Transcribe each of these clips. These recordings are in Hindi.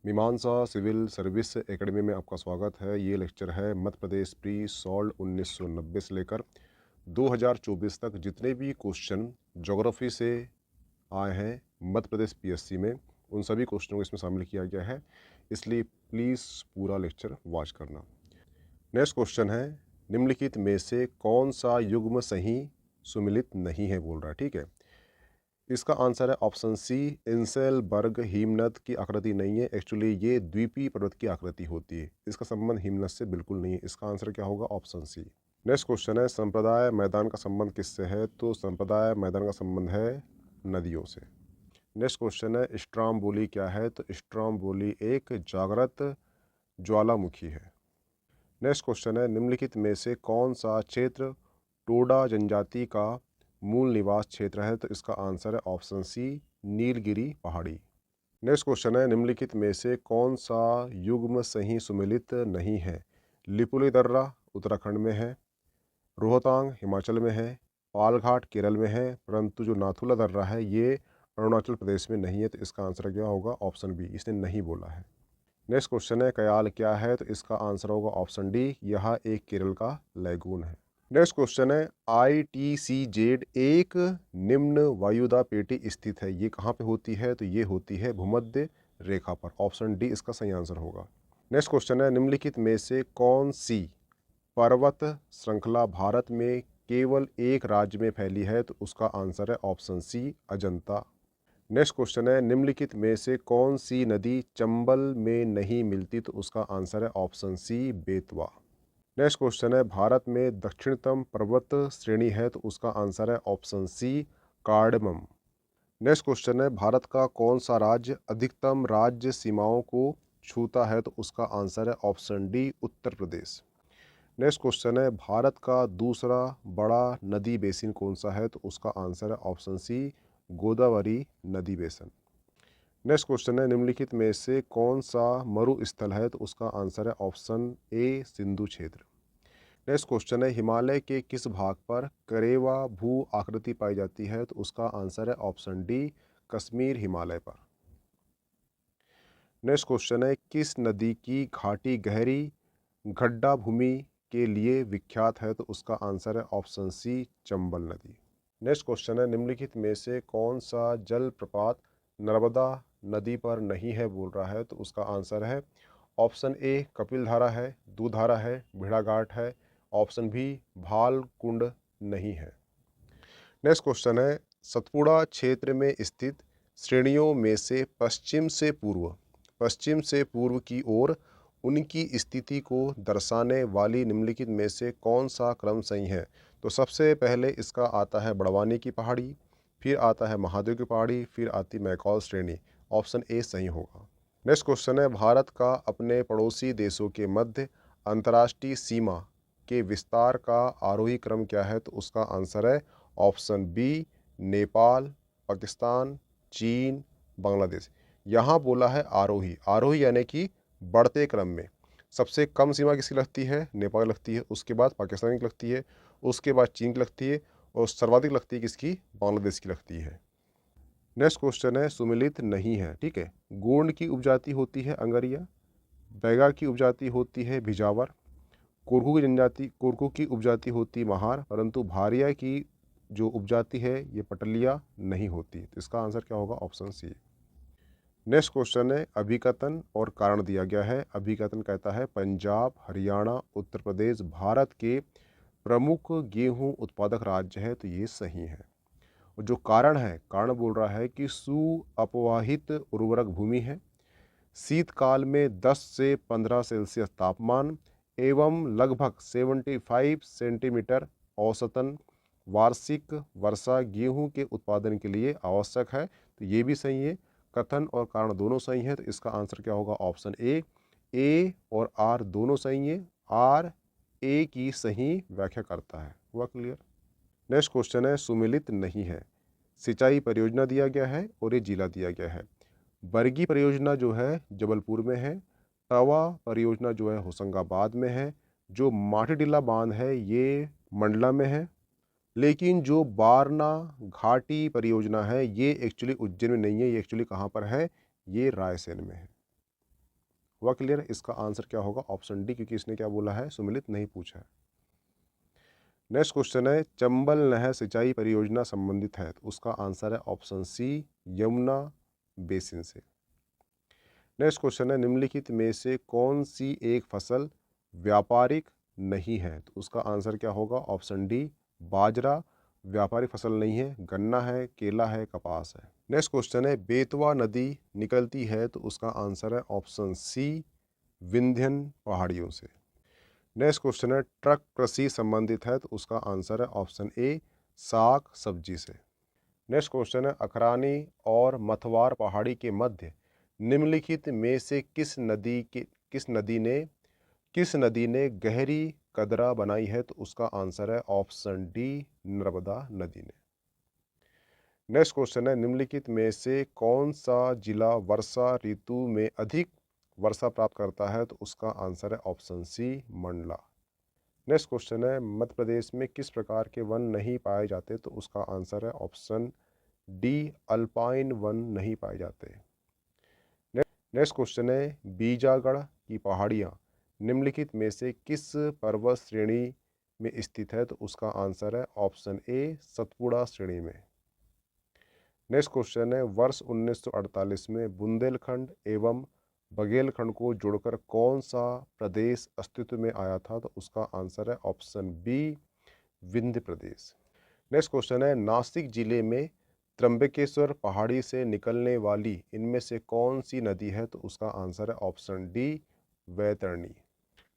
मीमांसा सिविल सर्विस एकेडमी में आपका स्वागत है। ये लेक्चर है मध्य प्रदेश प्री सॉल्व 1990 से लेकर 2024 तक जितने भी क्वेश्चन ज्योग्राफी से आए हैं मध्य प्रदेश पीएससी में, उन सभी क्वेश्चनों को इसमें शामिल किया गया है, इसलिए प्लीज़ पूरा लेक्चर वॉच करना। नेक्स्ट क्वेश्चन है, निम्नलिखित में से कौन सा युग्म सही सुमिलित नहीं है बोल रहा है। ठीक है, इसका आंसर है ऑप्शन सी, इंसेलबर्ग हिमनद की आकृति नहीं है। एक्चुअली ये द्वीपीय पर्वत की आकृति होती है, इसका संबंध हिमनद से बिल्कुल नहीं है। इसका आंसर क्या होगा? ऑप्शन सी। नेक्स्ट क्वेश्चन है, संप्रदाय मैदान का संबंध किससे है? तो संप्रदाय मैदान का संबंध है नदियों से। नेक्स्ट क्वेश्चन है, स्ट्रामबोली क्या है? तो स्ट्रामबोली एक जागृत ज्वालामुखी है। नेक्स्ट क्वेश्चन है, निम्नलिखित में से कौन सा क्षेत्र टोडा जनजाति का मूल निवास क्षेत्र है? तो इसका आंसर है ऑप्शन सी, नीलगिरी पहाड़ी। नेक्स्ट क्वेश्चन है, निम्नलिखित में से कौन सा युग्म सही सुमेलित नहीं है? लिपुलेख दर्रा उत्तराखंड में है, रोहतांग हिमाचल में है, पालघाट केरल में है, परंतु जो नाथुला दर्रा है ये अरुणाचल प्रदेश में नहीं है। तो इसका आंसर क्या होगा? ऑप्शन बी, इसने नहीं बोला है। नेक्स्ट क्वेश्चन है, कयाल क्या है? तो इसका आंसर होगा ऑप्शन डी, यह एक केरल का लैगून है। नेक्स्ट क्वेश्चन है, ITCZ एक निम्न वायुदा पेटी स्थित है, ये कहाँ पे होती है? तो ये होती है भूमध्य रेखा पर। ऑप्शन डी इसका सही आंसर होगा। नेक्स्ट क्वेश्चन है, निम्नलिखित में से कौन सी पर्वत श्रृंखला भारत में केवल एक राज्य में फैली है? तो उसका आंसर है option C, Ajanta. Next question है, निम्नलिखित में से कौन सी नदी चंबल में नहीं मिलती? तो उसका आंसर है option C, Betwa. Next question है, भारत में दक्षिणतम पर्वत श्रेणी है? तो उसका आंसर है option C, cardamom. Next question है, भारत का कौन सा राज्य अधिकतम राज्य सीमाओं को छूता है? तो उसका आंसर है option D, Uttar Pradesh. Next question है, भारत का दूसरा बड़ा नदी बेसिन कौन सा है? तो उसका आंसर है ऑप्शन सी, गोदावरी नदी बेसिन। नेक्स्ट क्वेश्चन है, निम्नलिखित में से कौन सा मरुस्थल है? तो उसका आंसर है ऑप्शन ए, सिंधु क्षेत्र। नेक्स्ट क्वेश्चन है, हिमालय के किस भाग पर करेवा भू आकृति पाई जाती है? तो उसका आंसर है ऑप्शन डी, कश्मीर हिमालय पर। नेक्स्ट क्वेश्चन है, किस नदी की घाटी गहरी गड्ढा भूमि के लिए विख्यात है? तो उसका आंसर है ऑप्शन सी, चंबल नदी। नेक्स्ट क्वेश्चन है, निम्नलिखित में से कौन सा जलप्रपात नर्मदा नदी पर नहीं है बोल रहा है? तो उसका आंसर है ऑप्शन ए, कपिल धारा है, दूधारा है, भेड़ाघाट है, ऑप्शन बी, भाल कुंड नहीं है। नेक्स्ट क्वेश्चन है, सतपुड़ा क्षेत्र में स्थित श्रेणियों में से पश्चिम से पूर्व की ओर उनकी स्थिति को दर्शाने वाली निम्नलिखित में से कौन सा क्रम सही है? तो सबसे पहले इसका आता है बड़वानी की पहाड़ी, फिर आता है महादेव की पहाड़ी, फिर आती मैकॉल श्रेणी। ऑप्शन ए सही होगा। नेक्स्ट क्वेश्चन है, भारत का अपने पड़ोसी देशों के मध्य अंतर्राष्ट्रीय सीमा के विस्तार का आरोही क्रम क्या है? तो उसका आंसर है ऑप्शन बी, नेपाल, पाकिस्तान, चीन, बांग्लादेश। यहाँ बोला है आरोही, आरोही यानी कि बढ़ते क्रम में। सबसे कम सीमा किसकी लगती है? नेपाल लगती है, उसके बाद पाकिस्तान की लगती है, उसके बाद चीन की लगती है, और सर्वाधिक लगती है किसकी? बांग्लादेश की लगती है। नेक्स्ट क्वेश्चन है, सुमिलित नहीं है। ठीक है, गोंड की उपजाति होती है अंगरिया, बैगा की उपजाति होती है भिजावर, कोरकू की उपजाति होती महार, परंतु भारिया की जो उपजाति है ये पटलिया नहीं होती। तो इसका आंसर क्या होगा? ऑप्शन सी। नेक्स्ट क्वेश्चन है, अभिकथन और कारण दिया गया है। अभिकथन कहता है पंजाब, हरियाणा, उत्तर प्रदेश भारत के प्रमुख गेहूं उत्पादक राज्य है। तो ये सही है। और जो कारण है, कारण बोल रहा है कि सुअपवाहित उर्वरक भूमि है, शीतकाल में 10 से 15 सेल्सियस तापमान एवं लगभग 75 सेंटीमीटर औसतन वार्षिक वर्षा गेहूं के उत्पादन के लिए आवश्यक है। तो ये भी सही है, कथन और कारण दोनों सही है। तो इसका आंसर क्या होगा? ऑप्शन ए और आर दोनों सही है। आर ए की सही व्याख्या करता है। हुआ क्लियर? नेक्स्ट क्वेश्चन है, सुमिलित नहीं है। सिंचाई परियोजना दिया गया है और ये जिला दिया गया है। बरगी परियोजना जो है जबलपुर में है, तवा परियोजना जो है होशंगाबाद में है, जो माटीटीला बांध है ये मंडला में है, लेकिन जो बारना घाटी परियोजना है ये एक्चुअली उज्जैन में नहीं है। ये एक्चुअली कहाँ पर है? ये रायसेन में है। हुआ क्लियर? इसका आंसर क्या होगा? ऑप्शन डी, क्योंकि इसने क्या बोला है? सुमिलित नहीं पूछा है। नेक्स्ट क्वेश्चन है, चंबल नहर सिंचाई परियोजना संबंधित है, तो उसका आंसर है ऑप्शन सी, यमुना बेसिन से। नेक्स्ट क्वेश्चन है, निम्नलिखित में से कौन सी एक फसल व्यापारिक नहीं है, तो उसका आंसर क्या होगा? ऑप्शन डी, बाजरा व्यापारिक फसल नहीं है, गन्ना है, केला है, कपास है। नेक्स्ट क्वेश्चन है, बेतवा नदी निकलती है, तो उसका आंसर है ऑप्शन सी, विंध्यन पहाड़ियों से। नेक्स्ट क्वेश्चन है, ट्रक कृषि संबंधित है, तो उसका आंसर है ऑप्शन ए, साग सब्जी से। नेक्स्ट क्वेश्चन है, अखरानी और मथवार पहाड़ी के मध्य निम्नलिखित में से किस नदी ने गहरी कदरा बनाई है, तो उसका आंसर है ऑप्शन डी, नर्मदा नदी ने। नेक्स्ट क्वेश्चन है, निम्नलिखित में से कौन सा जिला वर्षा ऋतु में अधिक वर्षा प्राप्त करता है, तो उसका आंसर है option C, Mandla. Next question है, मध्य प्रदेश में किस प्रकार के वन नहीं पाए जाते, तो उसका आंसर है ऑप्शन डी, अल्पाइन वन नहीं पाए जाते। नेक्स्ट क्वेश्चन है, बीजागढ़ की पहाड़ियाँ निम्नलिखित में से किस पर्वत श्रेणी में स्थित है, तो उसका आंसर है ऑप्शन ए, सतपुड़ा श्रेणी में। नेक्स्ट क्वेश्चन है, वर्ष 1948 में बुंदेलखंड एवं बघेलखंड को जोड़कर कौन सा प्रदेश अस्तित्व में आया था, तो उसका आंसर है ऑप्शन बी, विंध्य प्रदेश। नेक्स्ट क्वेश्चन है, नासिक जिले में त्र्यंबकेश्वर पहाड़ी से निकलने वाली इनमें से कौन सी नदी है, तो उसका आंसर है ऑप्शन डी, वैतरणी।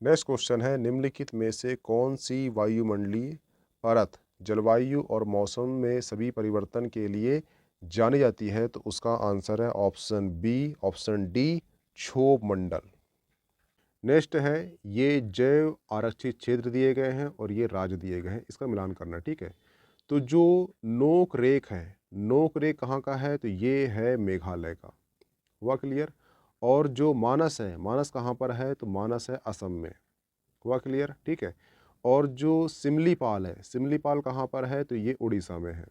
नेक्स्ट क्वेश्चन है, निम्नलिखित में से कौन सी वायुमंडलीय परत जलवायु और मौसम में सभी परिवर्तन के लिए जानी जाती है, तो उसका आंसर है ऑप्शन बी, ऑप्शन डी, क्षोभ मंडल। नेक्स्ट है, ये जैव आरक्षित क्षेत्र दिए गए हैं और ये राज्य दिए गए हैं, इसका मिलान करना, ठीक है। तो जो नोक रेख है, नोक रेख कहाँ का है, तो ये है मेघालय का। हुआ क्लियर? और जो मानस है, मानस कहाँ पर है, तो मानस है असम में। हुआ क्लियर? ठीक है। और जो सिमलीपाल है, सिमलीपाल कहाँ पर है, तो ये उड़ीसा में है।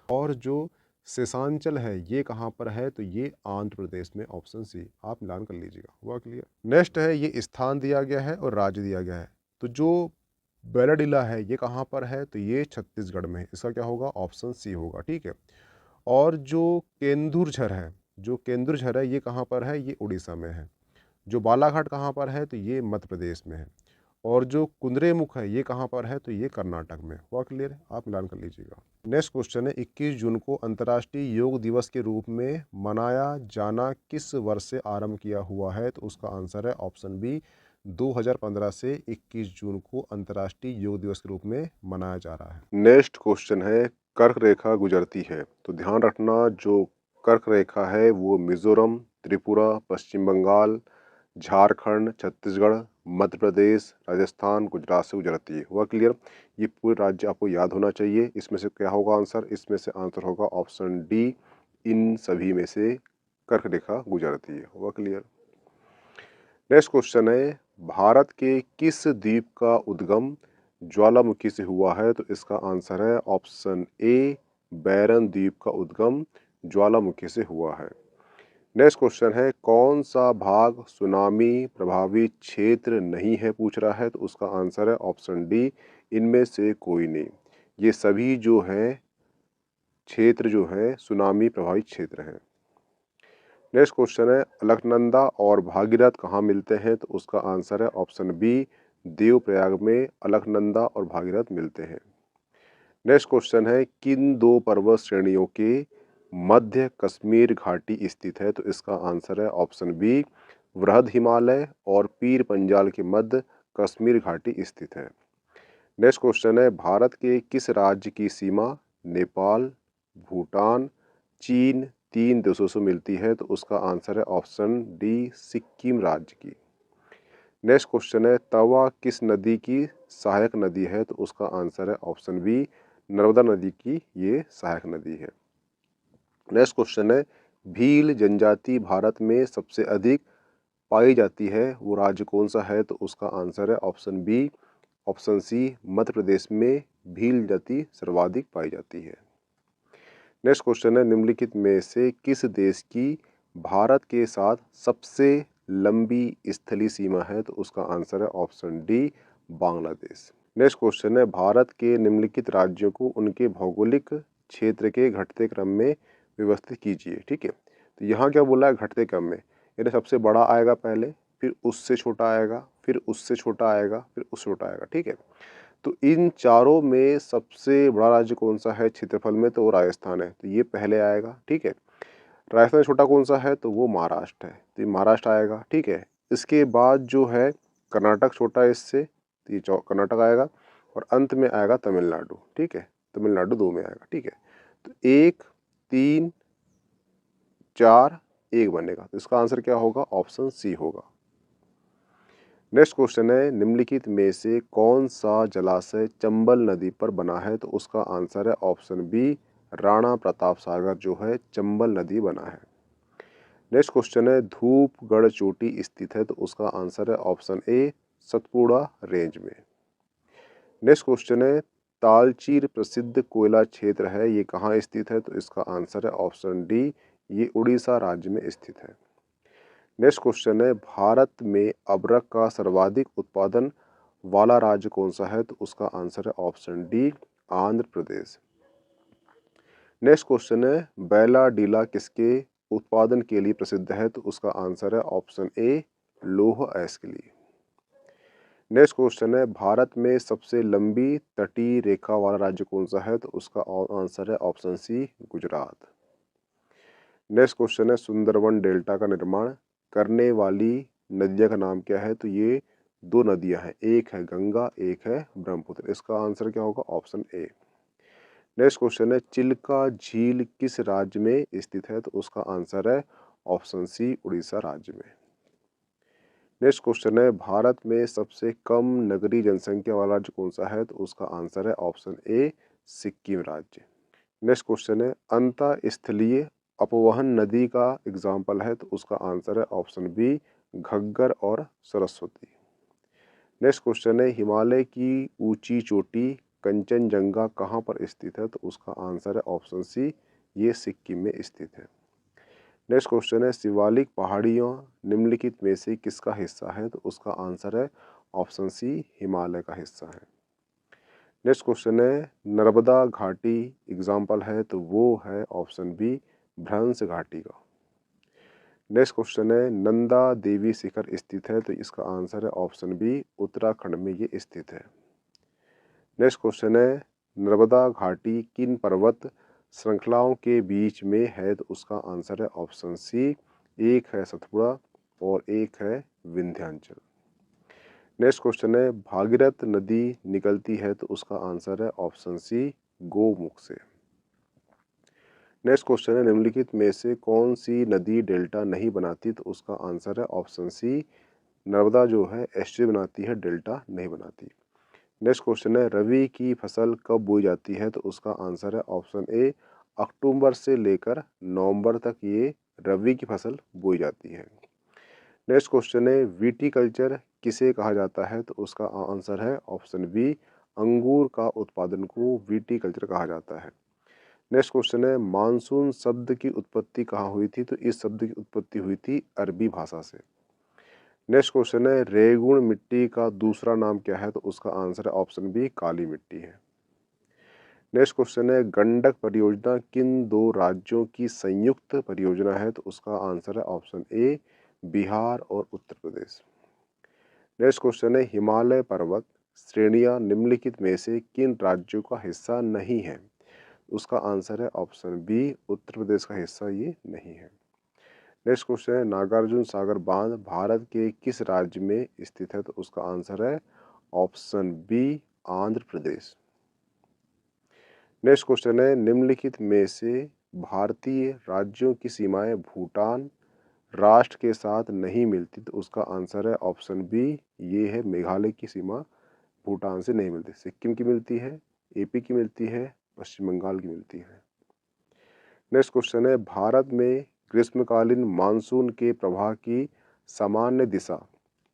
और जो शेषांचल है, ये कहाँ पर है, तो ये आंध्र प्रदेश में, ऑप्शन सी। आप मिलान कर लीजिएगा। हुआ क्लियर? नेक्स्ट है, ये स्थान दिया गया है और राज्य दिया गया है। तो जो बैलाडीला है, ये कहाँ पर है, तो ये छत्तीसगढ़ में है। इसका क्या होगा? ऑप्शन सी होगा, ठीक है। और जो केंदुरझर है, जो केंदुरझर है, ये कहाँ पर है, ये उड़ीसा में है। जो बालाघाट कहाँ पर है, तो ये मध्य प्रदेश में है। और जो कुद्रेमुख है, ये कहाँ पर है, तो ये कर्नाटक में। हुआ क्लियर? आप मिलान कर लीजिएगा। नेक्स्ट क्वेश्चन है, 21 जून को अंतर्राष्ट्रीय योग दिवस के रूप में मनाया जाना किस वर्ष से आरंभ किया हुआ है, तो उसका आंसर है ऑप्शन बी, 2015 से 21 जून को अंतर्राष्ट्रीय योग दिवस के रूप में मनाया जा रहा है। नेक्स्ट क्वेश्चन है, कर्क रेखा गुजरती है, तो ध्यान रखना जो कर्क रेखा है वो मिजोरम, त्रिपुरा, पश्चिम बंगाल, झारखंड, छत्तीसगढ़, मध्य प्रदेश, राजस्थान, गुजरात से गुजरती है। हुआ क्लियर? ये पूरे राज्य आपको याद होना चाहिए। इसमें से क्या होगा आंसर? इसमें से आंसर होगा ऑप्शन डी, इन सभी में से कर्क रेखा गुजरती है। हुआ क्लियर? नेक्स्ट क्वेश्चन है, भारत के किस द्वीप का उद्गम ज्वालामुखी से हुआ है, तो इसका आंसर है ऑप्शन ए, बैरन द्वीप का उद्गम ज्वालामुखी से हुआ है। नेक्स्ट क्वेश्चन है, कौन सा भाग सुनामी प्रभावित क्षेत्र नहीं है, पूछ रहा है, तो उसका आंसर है ऑप्शन डी, इनमें से कोई नहीं। ये सभी जो है क्षेत्र जो है सुनामी प्रभावित क्षेत्र हैं। नेक्स्ट क्वेश्चन है, अलकनंदा और भागीरथ कहाँ मिलते हैं, तो उसका आंसर है ऑप्शन बी, देवप्रयाग में अलकनंदा और भागीरथ मिलते हैं। नेक्स्ट क्वेश्चन है, किन दो पर्वत श्रेणियों के मध्य कश्मीर घाटी स्थित है, तो इसका आंसर है ऑप्शन बी, वृहद हिमालय और पीर पंजाल के मध्य कश्मीर घाटी स्थित है। नेक्स्ट क्वेश्चन है, भारत के किस राज्य की सीमा नेपाल, भूटान, चीन तीन देशों से मिलती है, तो उसका आंसर है ऑप्शन डी, सिक्किम राज्य की। नेक्स्ट क्वेश्चन है, तवा किस नदी की सहायक नदी है, तो उसका आंसर है ऑप्शन बी, नर्मदा नदी की ये सहायक नदी है। नेक्स्ट क्वेश्चन है, भील जनजाति भारत में सबसे अधिक पाई जाती है, वो राज्य कौन सा है, तो उसका आंसर है option B, option C, Madhya Pradesh में भील जाति सर्वाधिक पाई जाती है। नेक्स्ट क्वेश्चन है, निम्नलिखित में से किस देश की भारत के साथ सबसे लंबी स्थलीय सीमा है? तो उसका आंसर है option D, Bangladesh. Next question है, भारत के निम्नलिखित राज्यों को उनके भौगोलिक क्षेत्र के घटते क्रम में व्यवस्थित कीजिए। ठीक है, तो यहाँ क्या बोला है, घटते क्रम में, यानी सबसे बड़ा आएगा पहले, फिर उससे छोटा आएगा, फिर उससे छोटा आएगा, फिर उससे छोटा आएगा। ठीक है, तो इन चारों में सबसे बड़ा राज्य कौन सा है क्षेत्रफल में? तो वो राजस्थान है, तो ये पहले आएगा। ठीक है, राजस्थान छोटा कौन सा है? तो वो महाराष्ट्र है, तो ये महाराष्ट्र आएगा। ठीक है, इसके बाद जो है कर्नाटक छोटा है इससे, तो ये कर्नाटक आएगा, और अंत में आएगा तमिलनाडु। ठीक है, तमिलनाडु 2 में आएगा। ठीक है, तो 1, 3, 4, 1 बनेगा, तो इसका आंसर क्या होगा? ऑप्शन सी होगा। नेक्स्ट क्वेश्चन है, निम्नलिखित में से कौन सा जलाशय चंबल नदी पर बना है? तो उसका आंसर है ऑप्शन बी, राणा प्रताप सागर जो है चंबल नदी बना है। नेक्स्ट क्वेश्चन है, धूपगढ़ चोटी स्थित है? तो उसका आंसर है ऑप्शन ए, सतपुड़ा रेंज में। नेक्स्ट क्वेश्चन है, तालचीर प्रसिद्ध कोयला क्षेत्र है, ये कहाँ स्थित है? तो इसका आंसर है ऑप्शन डी, ये उड़ीसा राज्य में स्थित है। नेक्स्ट क्वेश्चन है, भारत में अबरक का सर्वाधिक उत्पादन वाला राज्य कौन सा है? तो उसका आंसर है option D, Andhra Pradesh. Next question है, बैला डीला किसके उत्पादन के लिए प्रसिद्ध है? तो उसका आंसर है ऑप्शन ए, लौह अयस्क के लिए। नेक्स्ट क्वेश्चन है, भारत में सबसे लंबी तटीय रेखा वाला राज्य कौन सा है? तो उसका आंसर है option C, Gujarat. Next question है, सुंदरवन डेल्टा का निर्माण करने वाली नदियों का नाम क्या है? तो ये 2 नदियां हैं, एक है गंगा, एक है ब्रह्मपुत्र। इसका आंसर क्या होगा? Option A. नेक्स्ट क्वेश्चन है, चिल्का झील किस राज्य में स्थित है? तो उसका आंसर है ऑप्शन सी, उड़ीसा राज्य में। नेक्स्ट क्वेश्चन है, भारत में सबसे कम नगरीय जनसंख्या वाला राज्य कौन सा है? तो उसका आंसर है ऑप्शन ए, सिक्किम राज्य। नेक्स्ट क्वेश्चन है, अंतःस्थलीय अपवहन नदी का एग्जाम्पल है? तो उसका आंसर है ऑप्शन बी, घग्गर और सरस्वती। नेक्स्ट क्वेश्चन है, हिमालय की ऊंची चोटी कंचनजंगा कहाँ पर स्थित है? तो उसका आंसर है ऑप्शन सी, ये सिक्किम में स्थित है। नेक्स्ट क्वेश्चन है, शिवालिक पहाड़ियों निम्नलिखित में से किसका हिस्सा है? तो उसका आंसर है ऑप्शन सी, हिमालय का हिस्सा है। नेक्स्ट क्वेश्चन है, नर्मदा घाटी एग्जाम्पल है? तो वो है ऑप्शन बी, भ्रंश घाटी का। नेक्स्ट क्वेश्चन है, नंदा देवी शिखर स्थित है? तो इसका आंसर है ऑप्शन बी, उत्तराखंड में ये स्थित है। नेक्स्ट क्वेश्चन है, नर्मदा घाटी किन पर्वत श्रृंखलाओं के बीच में है? तो उसका आंसर है ऑप्शन सी, एक है सतपुड़ा और एक है विंध्याचल। नेक्स्ट क्वेश्चन है, भागीरथ नदी निकलती है? तो उसका आंसर है ऑप्शन सी, गोमुख से। नेक्स्ट क्वेश्चन है, निम्नलिखित में से कौन सी नदी डेल्टा नहीं बनाती? तो उसका आंसर है ऑप्शन सी, नर्मदा जो है एस्ट्री बनाती है, डेल्टा नहीं बनाती। नेक्स्ट क्वेश्चन है, रबी की फसल कब बोई जाती है? तो उसका आंसर है ऑप्शन ए, अक्टूबर से लेकर नवंबर तक ये रबी की फसल बोई जाती है। नेक्स्ट क्वेश्चन है, विटीकल्चर किसे कहा जाता है? तो उसका आंसर है ऑप्शन बी, अंगूर का उत्पादन को विटीकल्चर कहा जाता है। नेक्स्ट क्वेश्चन है, मानसून शब्द की उत्पत्ति कहाँ हुई थी? तो इस शब्द की उत्पत्ति हुई थी अरबी भाषा से। नेक्स्ट क्वेश्चन है, रेगुण मिट्टी का दूसरा नाम क्या है? तो उसका आंसर है ऑप्शन बी, काली मिट्टी है। नेक्स्ट क्वेश्चन है, गंडक परियोजना किन 2 राज्यों की संयुक्त परियोजना है? तो उसका आंसर है ऑप्शन ए, बिहार और उत्तर प्रदेश। नेक्स्ट क्वेश्चन है, हिमालय पर्वत श्रेणियां निम्नलिखित में से किन राज्यों का हिस्सा नहीं है? उसका आंसर है ऑप्शन बी, उत्तर प्रदेश का हिस्सा ये नहीं है। नेक्स्ट क्वेश्चन है, नागार्जुन सागर बांध भारत के किस राज्य में स्थित है? तो उसका आंसर है option B, Andhra Pradesh. Next question है, निम्नलिखित में से भारतीय राज्यों की सीमाएं भूटान राष्ट्र के साथ नहीं मिलती? तो उसका आंसर है ऑप्शन बी, ये है मेघालय की सीमा भूटान से नहीं मिलती, सिक्किम की मिलती है, एपी की मिलती है, पश्चिम बंगाल की मिलती है। नेक्स्ट क्वेश्चन है, भारत में ग्रीष्मकालीन मानसून के प्रवाह की सामान्य दिशा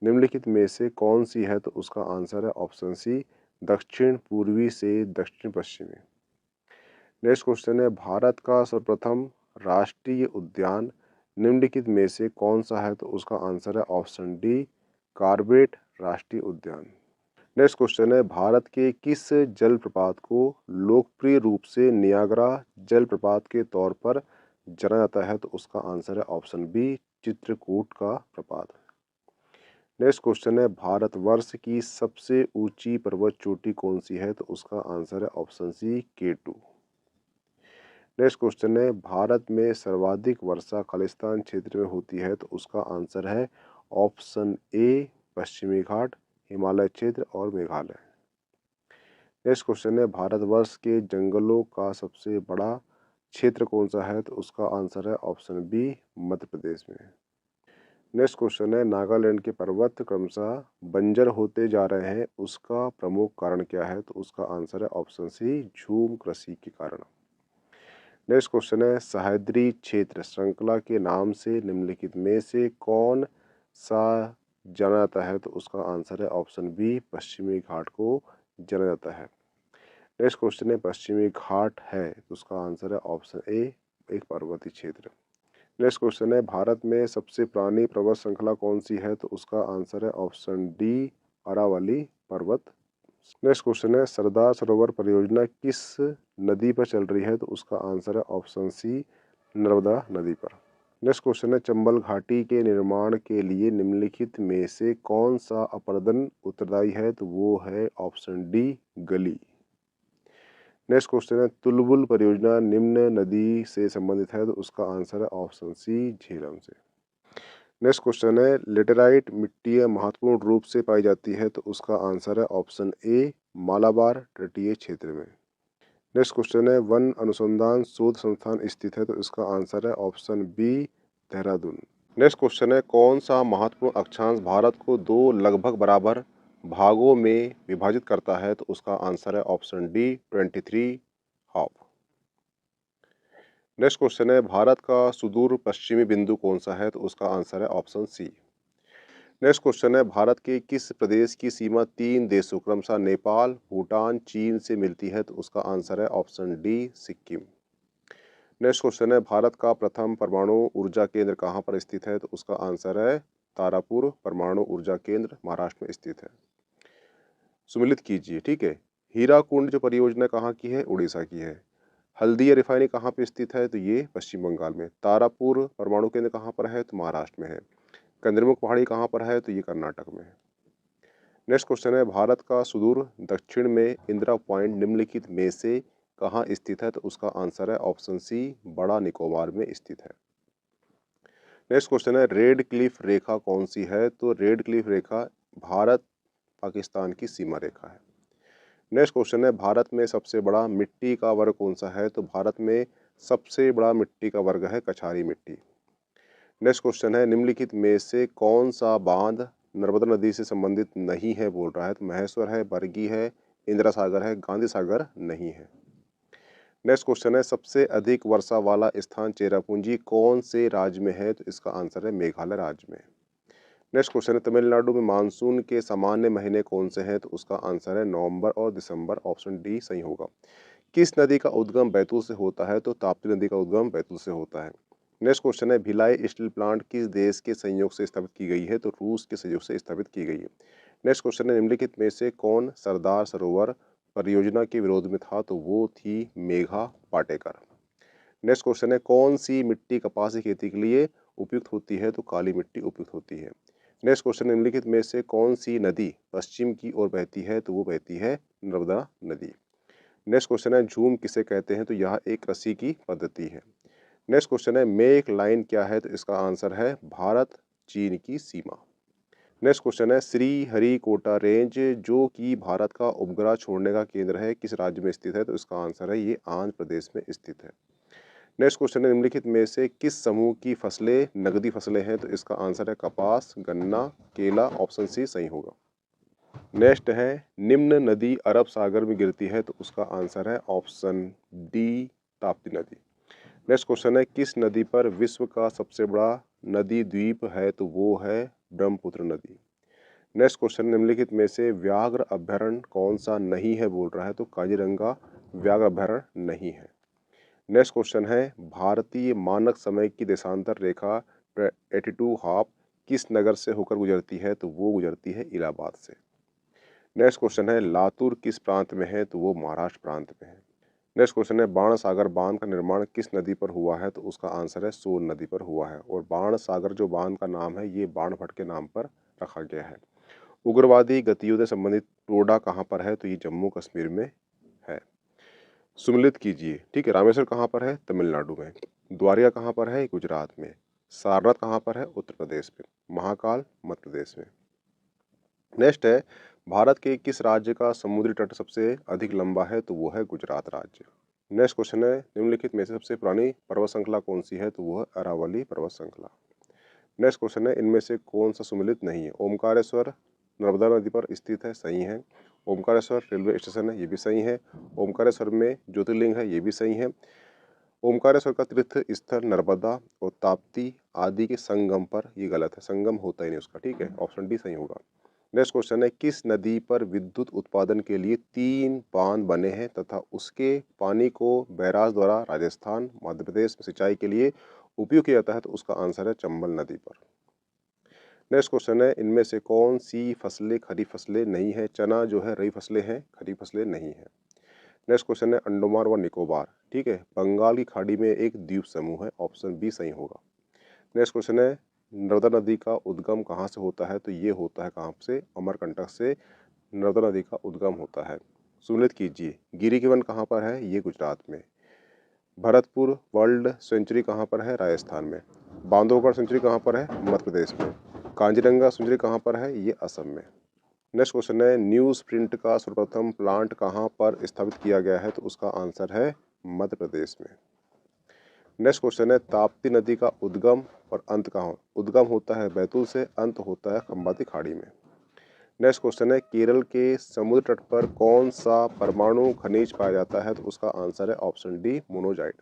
निम्नलिखित में से कौन सी है? तो उसका आंसर है ऑप्शन सी, दक्षिण पूर्वी से दक्षिण पश्चिमी। नेक्स्ट क्वेश्चन है, भारत का सर्वप्रथम राष्ट्रीय उद्यान निम्नलिखित में से कौन सा है? तो उसका आंसर है ऑप्शन डी, कॉर्बेट राष्ट्रीय उद्यान। नेक्स्ट क्वेश्चन है, भारत के किस जलप्रपात को लोकप्रिय रूप से नियाग्रा जलप्रपात के तौर पर जाना जाता है? तो उसका आंसर है ऑप्शन बी, चित्रकूट का प्रपात। नेक्स्ट क्वेश्चन है, भारतवर्ष की सबसे ऊंची पर्वत चोटी कौन सी है? तो उसका आंसर है ऑप्शन सी, K2। नेक्स्ट क्वेश्चन है, भारत में सर्वाधिक वर्षा खालिस्तान क्षेत्र में होती है? तो उसका आंसर है ऑप्शन ए, पश्चिमी घाट, हिमालय क्षेत्र और मेघालय। नेक्स्ट क्वेश्चन है, भारतवर्ष के जंगलों का सबसे बड़ा क्षेत्र कौन सा है? तो उसका आंसर है ऑप्शन बी, मध्य प्रदेश में। नेक्स्ट क्वेश्चन है, नागालैंड के पर्वत क्रमशः बंजर होते जा रहे हैं, उसका प्रमुख कारण क्या है? तो उसका आंसर है ऑप्शन सी, झूम कृषि के कारण। नेक्स्ट क्वेश्चन है, सह्याद्री क्षेत्र श्रृंखला के नाम से निम्नलिखित में से कौन सा जाना जाता है? तो उसका आंसर है ऑप्शन बी, पश्चिमी घाट को जाना जाता है। नेक्स्ट क्वेश्चन है, पश्चिमी घाट है तो उसका आंसर है ऑप्शन ए, एक पर्वतीय क्षेत्र। नेक्स्ट क्वेश्चन है, भारत में सबसे पुरानी पर्वत श्रृंखला कौन सी है? तो उसका आंसर है ऑप्शन डी, अरावली पर्वत। नेक्स्ट क्वेश्चन है, सरदार सरोवर परियोजना किस नदी पर चल रही है? तो उसका आंसर है ऑप्शन सी, नर्मदा नदी पर। नेक्स्ट क्वेश्चन है, चंबल घाटी के निर्माण के लिए निम्नलिखित में से कौन सा अपर्दन उत्तरदायी है? तो वो है ऑप्शन डी, गली। नेक्स्ट क्वेश्चन है, तुलबुल परियोजना निम्न नदी से संबंधित है? तो उसका आंसर है ऑप्शन सी, झेलम से। नेक्स्ट क्वेश्चन है, लेटेराइट मिट्टी महत्वपूर्ण रूप से पाई जाती है? तो उसका आंसर है ऑप्शन ए, मालाबार तटीय क्षेत्र में। नेक्स्ट क्वेश्चन है, वन अनुसंधान शोध संस्थान स्थित है? तो इसका आंसर है option B, Dehradun. Next question है, कौन सा महत्वपूर्ण अक्षांश भारत को दो लगभग बराबर भागों में विभाजित करता है? तो उसका आंसर है option D, 23 half. Next question है, भारत का सुदूर पश्चिमी बिंदु कौन सा है? तो उसका आंसर है ऑप्शन सी। नेक्स्ट क्वेश्चन है, भारत के किस प्रदेश की सीमा तीन देशों क्रमशः नेपाल, भूटान, चीन से मिलती है? तो उसका आंसर है option D, Sikkim. Next question है, भारत का प्रथम परमाणु ऊर्जा केंद्र कहाँ पर स्थित है? तो उसका आंसर है तारापुर परमाणु ऊर्जा केंद्र, महाराष्ट्र में स्थित है। सुमिलित कीजिए, ठीक है। हीराकुंड जो परियोजना कहाँ की है? उड़ीसा की है। हल्दिया रिफाइनरी कहाँ पे स्थित है? तो ये पश्चिम बंगाल में। तारापुर परमाणु केंद्र कहाँ पर है? तो महाराष्ट्र में है। कंदरमुख पहाड़ी कहाँ पर है? तो ये कर्नाटक में है। नेक्स्ट क्वेश्चन है, भारत का सुदूर दक्षिण में इंदिरा पॉइंट निम्नलिखित में से कहाँ स्थित है? तो उसका आंसर है ऑप्शन सी, बड़ा निकोबार में स्थित है। नेक्स्ट क्वेश्चन है, रेड क्लिफ रेखा कौन सी है? तो रेड क्लिफ रेखा भारत पाकिस्तान की सीमा रेखा है। नेक्स्ट क्वेश्चन है, भारत में सबसे बड़ा मिट्टी का वर्ग कौन सा है? तो भारत में सबसे बड़ा मिट्टी का वर्ग है कछारी मिट्टी। नेक्स्ट क्वेश्चन है, निम्नलिखित में से कौन सा बांध नर्मदा नदी से संबंधित नहीं है? बोल रहा है। तो महेश्वर है, बरगी है, इंदिरा सागर है, गांधी सागर नहीं है। नेक्स्ट क्वेश्चन है, सबसे अधिक वर्षा वाला स्थान चेरापूंजी कौन से राज्य में है? तो इसका आंसर है मेघालय राज्य में। नेक्स्ट क्वेश्चन है, तमिलनाडु में मानसून के सामान्य महीने कौन से हैं? तो उसका आंसर है नवंबर और दिसंबर, ऑप्शन डी सही होगा। किस नदी का उद्गम बैतूल से होता है? तो ताप्ती नदी का उद्गम बैतूल से होता है। नेक्स्ट क्वेश्चन है, भिलाई स्टील प्लांट किस देश के संयोग से स्थापित की गई है? तो रूस के संयोग से स्थापित की गई है। नेक्स्ट क्वेश्चन है, निम्नलिखित में से कौन सरदार सरोवर परियोजना के विरोध में था? तो वो थी मेघा पाटेकर। नेक्स्ट क्वेश्चन है, कौन सी मिट्टी कपास की खेती के लिए उपयुक्त होती है? तो काली मिट्टी उपयुक्त होती है। नेक्स्ट क्वेश्चन, निम्नलिखित में से कौन सी नदी पश्चिम की ओर बहती है? तो वो बहती है नर्मदा नदी। नेक्स्ट क्वेश्चन है, झूम किसे कहते हैं? तो यह एक कृषि की पद्धति है। नेक्स्ट क्वेश्चन है, मेक लाइन क्या है? तो इसका आंसर है भारत चीन की सीमा। नेक्स्ट क्वेश्चन है, श्री हरिकोटा रेंज जो कि भारत का उपग्रह छोड़ने का केंद्र है, किस राज्य में स्थित है? तो इसका आंसर है ये आंध्र प्रदेश में स्थित है। नेक्स्ट क्वेश्चन है, निम्नलिखित में से किस समूह की फसलें नगदी फसलें हैं? तो इसका आंसर है कपास, गन्ना, केला, ऑप्शन सी सही होगा। नेक्स्ट है, निम्न नदी अरब सागर में गिरती है? तो उसका आंसर है ऑप्शन डी, ताप्ती नदी। नेक्स्ट क्वेश्चन है, किस नदी पर विश्व का सबसे बड़ा नदी द्वीप है? तो वो है ब्रह्मपुत्र नदी। नेक्स्ट क्वेश्चन, निम्नलिखित में से व्याघ्र अभ्यारण्य कौन सा नहीं है? बोल रहा है। तो काजीरंगा व्याघ्र अभ्यारण्य नहीं है। नेक्स्ट क्वेश्चन है भारतीय मानक समय की देशांतर रेखा 82 हाफ किस नगर से होकर गुजरती है? तो वो गुजरती है इलाहाबाद से। नेक्स्ट क्वेश्चन है लातूर किस प्रांत में है? तो वो महाराष्ट्र प्रांत में है। नेक्स्ट क्वेश्चन है बाण सागर बांध का निर्माण किस नदी पर हुआ है? तो उसका आंसर है सोन नदी पर हुआ है। और बाण सागर जो बांध का नाम है ये बाणभट्ट के नाम पर रखा गया है। उग्रवादी गतिविधियों से संबंधित टोडा कहाँ पर है? तो ये जम्मू कश्मीर में है। सुमिलित कीजिए, ठीक है। रामेश्वर कहाँ पर है? तमिलनाडु में। द्वारिका कहाँ पर है? गुजरात में। सारनाथ कहाँ पर है? उत्तर प्रदेश में। महाकाल मध्य प्रदेश में। नेक्स्ट है भारत के किस राज्य का समुद्री तट सबसे अधिक लंबा है? तो वो है गुजरात राज्य। नेक्स्ट क्वेश्चन है निम्नलिखित में से सबसे पुरानी पर्वत श्रृंखला कौन सी है? तो वो है अरावली पर्वत श्रृंखला। नेक्स्ट क्वेश्चन है इनमें से कौन सा सुमिलित नहीं है? ओमकारेश्वर नर्मदा नदी पर स्थित है, सही है। ओमकारेश्वर रेलवे स्टेशन है, ये भी सही है। ओमकारेश्वर में ज्योतिर्लिंग है, ये भी सही है। ओमकारेश्वर का तीर्थ स्थल नर्मदा और ताप्ती आदि के संगम पर, ये गलत है, संगम होता ही नहीं उसका, ठीक है। ऑप्शन डी सही होगा। नेक्स्ट क्वेश्चन है किस नदी पर विद्युत उत्पादन के लिए 3 बांध बने हैं तथा उसके पानी को बैराज द्वारा राजस्थान मध्य प्रदेश में सिंचाई के लिए उपयोग किया जाता है? तो उसका आंसर है चंबल नदी पर। नेक्स्ट क्वेश्चन है इनमें से कौन सी फसलें खरीफ फसलें नहीं है? चना जो है रबी फसलें हैं, खरीफ फसलें नहीं है। नेक्स्ट क्वेश्चन है अंडमान व निकोबार, ठीक है, बंगाल की खाड़ी में एक द्वीप समूह है, ऑप्शन बी सही होगा। नेक्स्ट क्वेश्चन है नर्मदा नदी का उद्गम कहाँ से होता है? तो ये होता है कहाँ से? अमरकंटक से नर्मदा नदी का उद्गम होता है। सुनिश्चित कीजिए गिरी के वन कहाँ पर है? ये गुजरात में। भरतपुर वर्ल्ड सेंचुरी कहाँ पर है? राजस्थान में। बांधवगढ़ सेंचुरी कहाँ पर है? मध्य प्रदेश में। कांजीरंगा सेंचुरी कहाँ पर है? ये असम में। नेक्स्ट क्वेश्चन है न्यूज प्रिंट का सर्वप्रथम प्लांट कहाँ पर स्थापित किया गया है? तो उसका आंसर है मध्य प्रदेश में। नेक्स्ट क्वेश्चन है ताप्ती नदी का उद्गम और अंत कहाँ? उद्गम होता है बैतूल से, अंत होता है खंबाती खाड़ी में। नेक्स्ट क्वेश्चन है केरल के समुद्र तट पर कौन सा परमाणु खनिज पाया जाता है? तो उसका आंसर है option D monazite.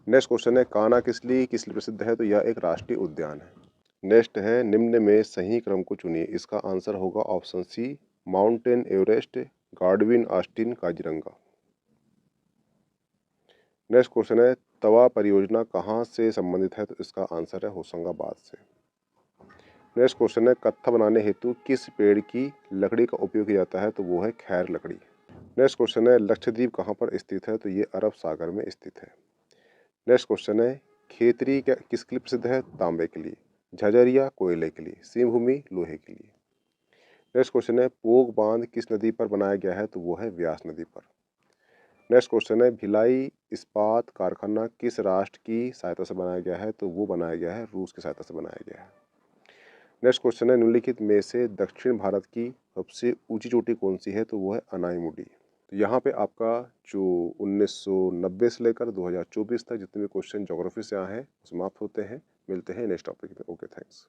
Next question है कान्हा किसली प्रसिद्ध है? तो यह एक राष्ट्रीय उद्यान है। नेक्स्ट है निम्न में सही क्रम को चुनिए, इसका आंसर होगा option C mountain Everest, Godwin, Austen, Kaziranga. Next question है तवा परियोजना कहाँ से संबंधित है? तो इसका आंसर है होशंगाबाद से। नेक्स्ट क्वेश्चन है कत्था बनाने हेतु किस पेड़ की लकड़ी का उपयोग किया जाता है? तो वो है खैर लकड़ी। नेक्स्ट क्वेश्चन है लक्षद्वीप कहाँ पर स्थित है? तो ये अरब सागर में स्थित है। नेक्स्ट क्वेश्चन है खेतरी क्या किसके लिए प्रसिद्ध है? तांबे के लिए। झझरिया कोयले के लिए। सिंहभूमि लोहे के लिए। नेक्स्ट क्वेश्चन है पोग बांध किस नदी पर बनाया गया है? तो वो है व्यास नदी पर। नेक्स्ट क्वेश्चन है भिलाई इस्पात कारखाना किस राष्ट्र की सहायता से बनाया गया है? तो वो बनाया गया है रूस की सहायता से बनाया गया है। नेक्स्ट क्वेश्चन है निम्नलिखित में से दक्षिण भारत की सबसे ऊंची चोटी कौन सी है? तो वो है अनाईमुडी। तो यहाँ पे आपका जो 1990 से लेकर 2024 तक जितने भी क्वेश्चन ज्योग्राफी से आए हैं समाप्त होते हैं। मिलते हैं नेक्स्ट टॉपिक में। Okay, thanks.